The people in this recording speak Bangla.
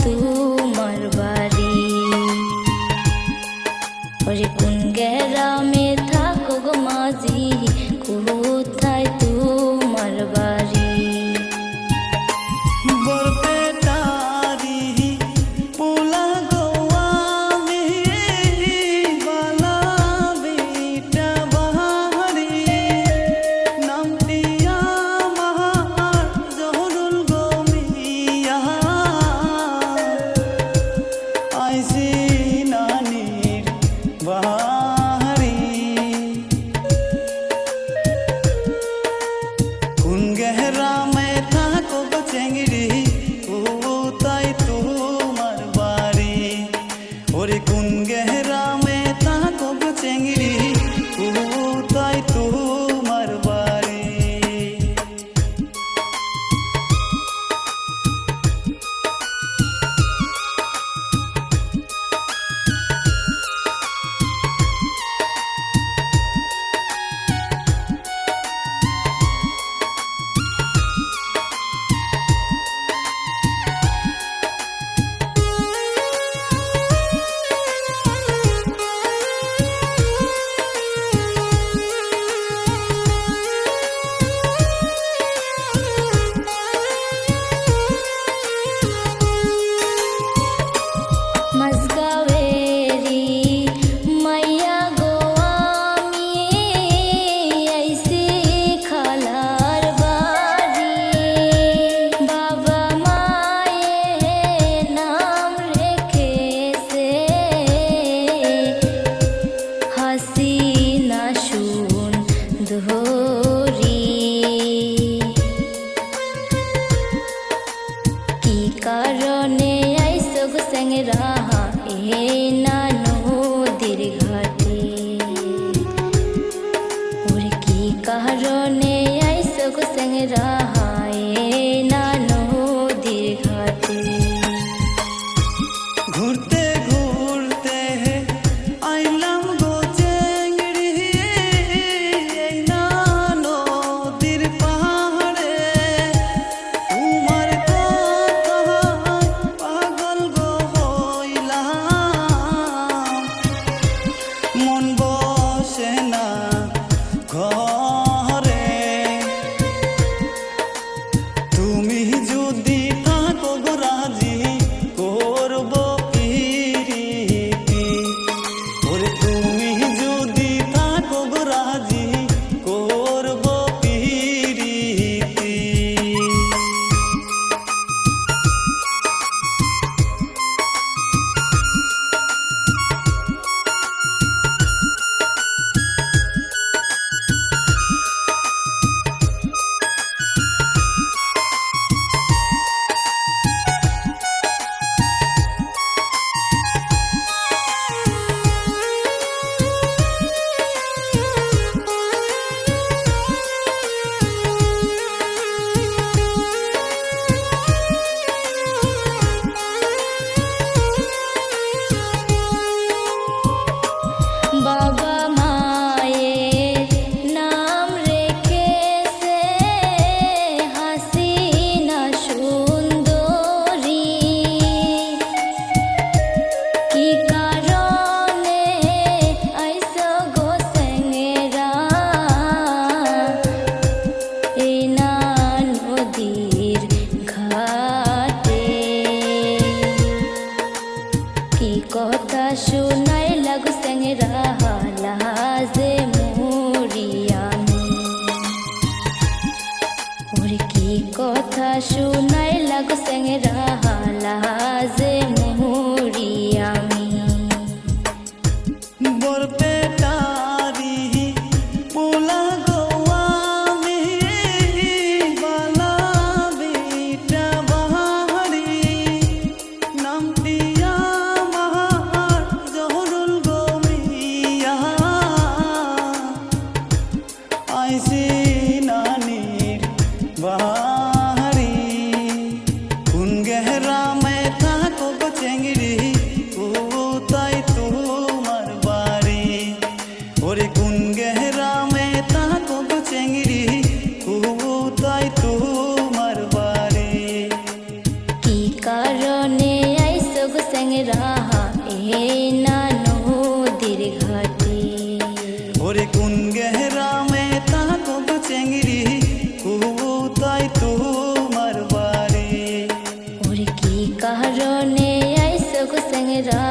তোমার বাড়ি। ওরে কোন গ্রামে থাকো গো মাঝি, কোথায় তোমার বাড়ি? কারণে আইসো গো স্যাংরা এ না নদীর ঘাটে? ওরে কি কারণে আইসো গো স্যাংরা এ না নদীর ঘাটে? ঘুরতে ঘুরতে আইলাম গো চেংড়ি এই না নদীর পাহাড়ে। তোমার কথায় পাগল গো হইলাম, মন বসে না ঘরে। তুমি যদি থাকো গো রাজি করব প্রীতি। ওরে তুমি যদি থাকো গো রাজি করব প্রীতি। বাবা মায়ের নাম রেখেছে হাসিনা সুন্দরী। কি কারণে আইসো গো স্যাংরা এই না নদীর ঘাটে? কি কথা শোনাই লাগো স্যাংরা লাজে মরি আমি? ওরে কি কথা শোনাই লাগো স্যাংরা লাজে মরি আমি? বরপেটারি পোলা গো আমি বালা বিটা বাহারি। নামটি আমার জহরুল গো মিয়া, আইসি নানির বাড়ি। কোন গ্রামে থাকো গো চেংড়ি যাই তোমার বাড়ি। ওর কি কারণে আইসো গো স্যাংরা